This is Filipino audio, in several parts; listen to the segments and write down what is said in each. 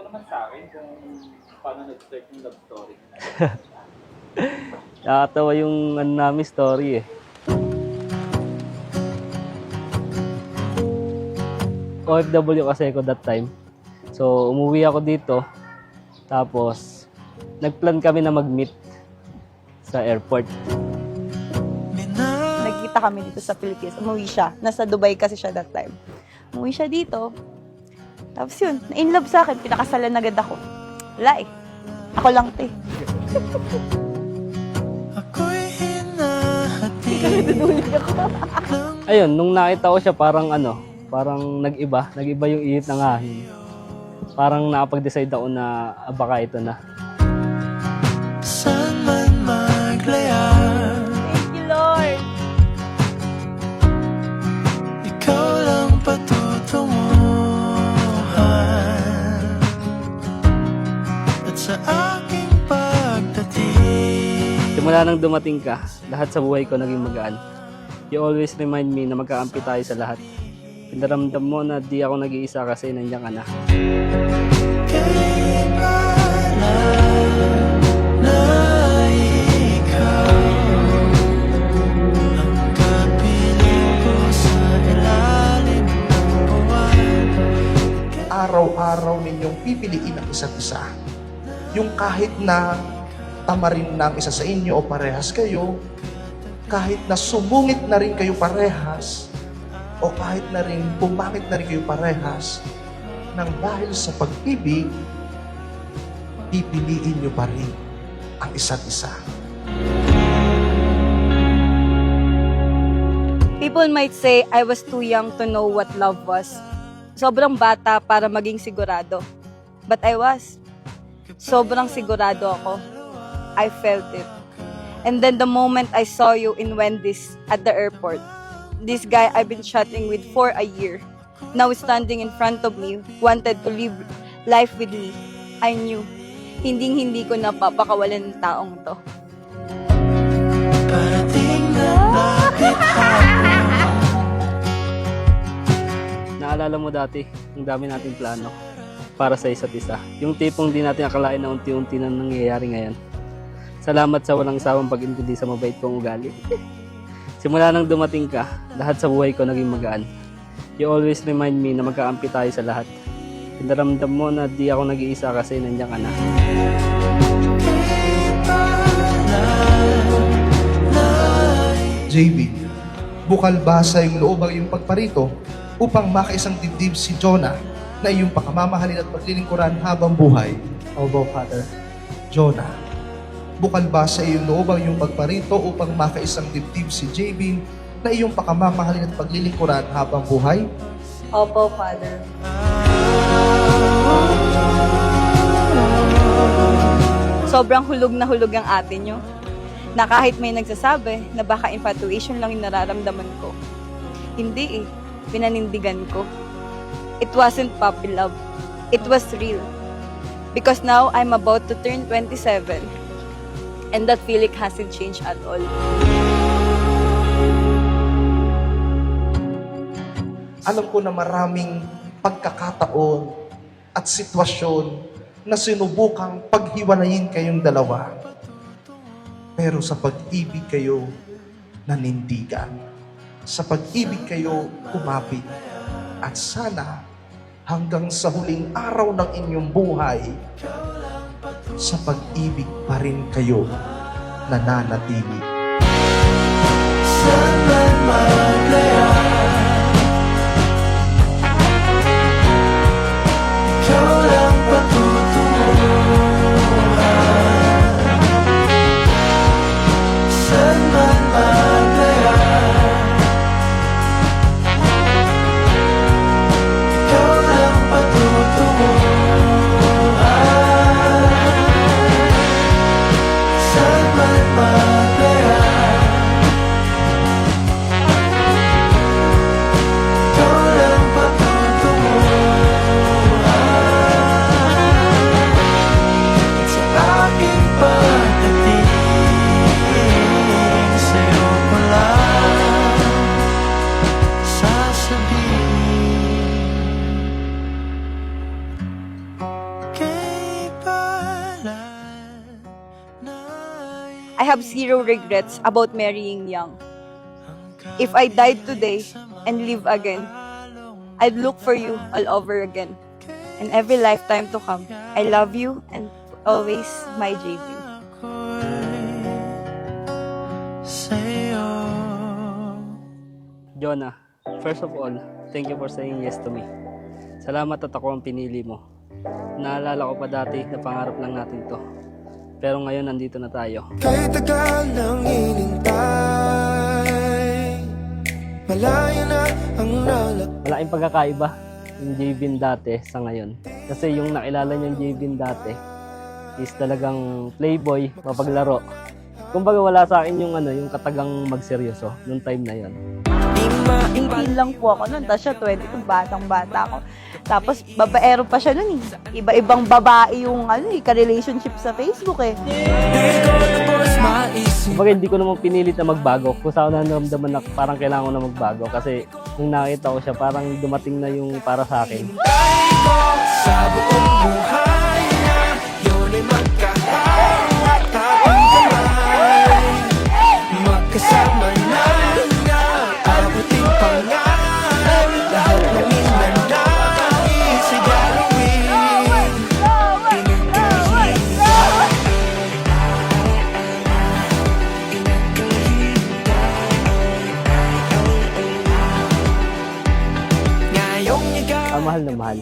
naman sa akin kung paano nag-start yung love story. Nakakatawa yung ano namin story eh. OFW kasi ako that time. So, umuwi ako dito. Tapos, nagplan kami na mag-meet sa airport. Nagkita kami dito sa Philippines. Umuwi siya. Nasa Dubai kasi siya that time. Umuwi siya dito. Tapos yun, na-inlove sa akin. Pinakasalan agad ako. Wala eh. Ako lang te. Dudulig ako. Ayun, nung nakita ko siya parang parang nag-iba yung ihip ng hangin. Parang nakapag-decide ako na baka ito na. Saan man maglaya, Thank you, Lord. ikaw lang patutunguhan. At sa aking pagdating, Simula nang dumating ka, lahat sa buhay ko naging magaan. You always remind me na magkakampi tayo sa lahat. Pinaramdam mo na di ako nag-iisa kasi nandiyan ka na. kailangan na ikaw ang kapiling ko sa ilalim ng buwan. Araw-araw ninyong pipiliin ang isa't isa. Yung kahit na tamarin na ang isa sa inyo o parehas kayo, kahit na sumungit na rin kayo parehas, o kahit na rin pumangit na rin kayo parehas, nang dahil sa pag-ibig, pipiliin nyo pa rin ang isa't isa. People might say I was too young to know what love was. Sobrang bata para maging sigurado. But I was. Sobrang sigurado ako. I felt it. And then the moment I saw you in Wendy's at the airport, this guy I've been chatting with for a year, now standing in front of me, wanted to live life with me. I knew, hindi ko napapakawalan ng taong to. Parating na lapit hapon, Naalala mo dati, ang dami nating plano para sa isa't isa. Yung tipong di natin akalain na unti-unti na nangyayari ngayon. Salamat sa walang sawang pag-intindi sa mabait kong ugali. Simula nang dumating ka, lahat sa buhay ko naging magaan. You always remind me na magkakampi tayo sa lahat. Pinaramdam mo na di ako nag-iisa kasi nandiyan ka na. JB, bukal basa yung loob ang iyong pagparito upang makaisang dibdib si Jonah na iyong pakamamahalin at paglilingkuran habang buhay. Opo, Father. Jonah, bukal ba sa iyong loob ang iyong pagparito upang makaisang dibdib si JB na iyong pakamamahalin at paglilingkuran habang buhay? Opo, Father. Sobrang hulog na hulog ang ate nyo. Na kahit may nagsasabi na baka infatuation lang yung nararamdaman ko. Hindi eh. Pinanindigan ko. It wasn't puppy love. It was real. Because now I'm about to turn 27. And that feeling hasn't changed at all. Alam ko na maraming pagkakataon at sitwasyon na sinubukang paghiwalayin kayong dalawa. Pero sa pag-ibig kayo nanindigan. Sa pag-ibig kayo kumapit. At sana hanggang sa huling araw ng inyong buhay, sa pag-ibig pa rin kayo nananatili. saan man maglaya, ikaw lang patutunguhan. Saan man maglaya, ikaw lang patutunguhan. Saan man maglaya, ikaw lang patutunguhan. have zero regrets about marrying young. If I died today and live again, I'd look for you all over again. And every lifetime to come, I love you and always my JB. Jonah, first of all, thank you for saying yes to me. Salamat at ako ang pinili mo. Naalala ko pa dati na pangarap lang natin to. Pero ngayon nandito na tayo. Kahit tagal nang inintay, malaya na ang nalak. Malaking pagkakaiba yung Jvin dati sa ngayon. Kasi yung nakilala niyang Jvin dati is talagang playboy, mapaglaro. Kumbaga wala sa akin yung yung katagang magseryoso nung time na yon. 18 lang po ako nun, tapos siya 22, batang-bata ako. Tapos babaero pa siya nun eh. Iba-ibang babae yung ka-relationship sa Facebook eh. Kumbaga hindi ko naman pinilit na magbago. Kung saan naramdaman na parang kailangan ko na magbago. Kasi nung nakita ko siya, parang dumating na yung para sa akin. Sa buong buhay na yun ay magkahawat ating kamay, magkasama na nga abuting pangarap, lahat ng inanais ay gagawin, ngayong ikaw Mahal na mahal.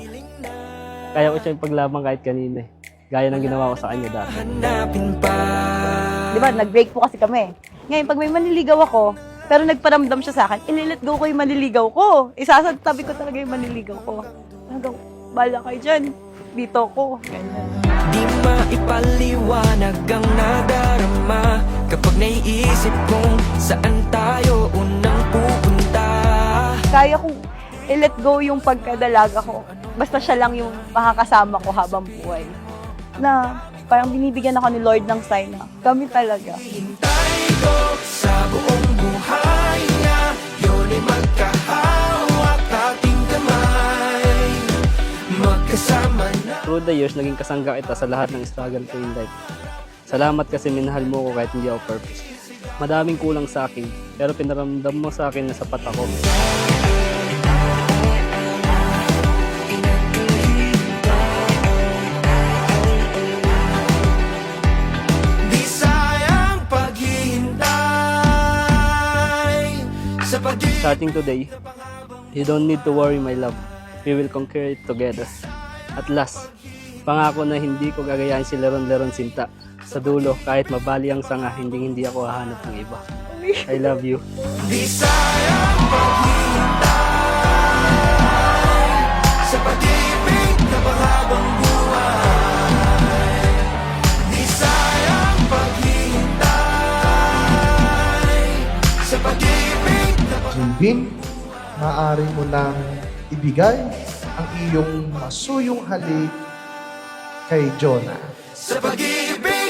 Kaya ko siya yung paglaban kahit kanina eh. Gaya ng ginawa ko sa kanya dati. hanapin pa. Di ba, nag-break po kasi kami. Ngayon, pag may manliligaw ako, pero nagparamdam siya sa akin, ililet go ko yung manliligaw ko. Isasantabi ko talaga yung manliligaw ko. Hanggang, bala kayo dyan. Dito ko. Ganyan. Di maipaliwanag ang nadarama kapag naiisip kong saan tayo unang pupunta. Kaya kong i-let go yung pagkadalaga ko. Basta siya lang yung makakasama ko habang buhay. Na parang binibigyan ako ni Lord ng sign na kami talaga. Hintay ko sa buong buhay na yun ay magkahawak ating kamay, magkasama na. Through the years, naging kasangga kita sa lahat ng struggle ko in life. Salamat kasi minahal mo ko kahit hindi ako perfect. Madaming kulang sa akin, pero pinaramdam mo sa akin na sapat ako. Di sayang paghihintay sa pag-ibig. Starting today, you don't need to worry my love. We will conquer it together. At last, pangako na hindi ko gagayahin si Leron Sinta. Sa dulo, kahit mabali ang sanga, hindi ako hahanap ng iba. I love you. Di sayang paghihintay sa pag-ibig na panghabang buhay. Di sayang paghihintay sa pag-ibig na Jvin, maaari mo nang ibigay ang iyong masuyong halik kay Jonah. sa pag-ibig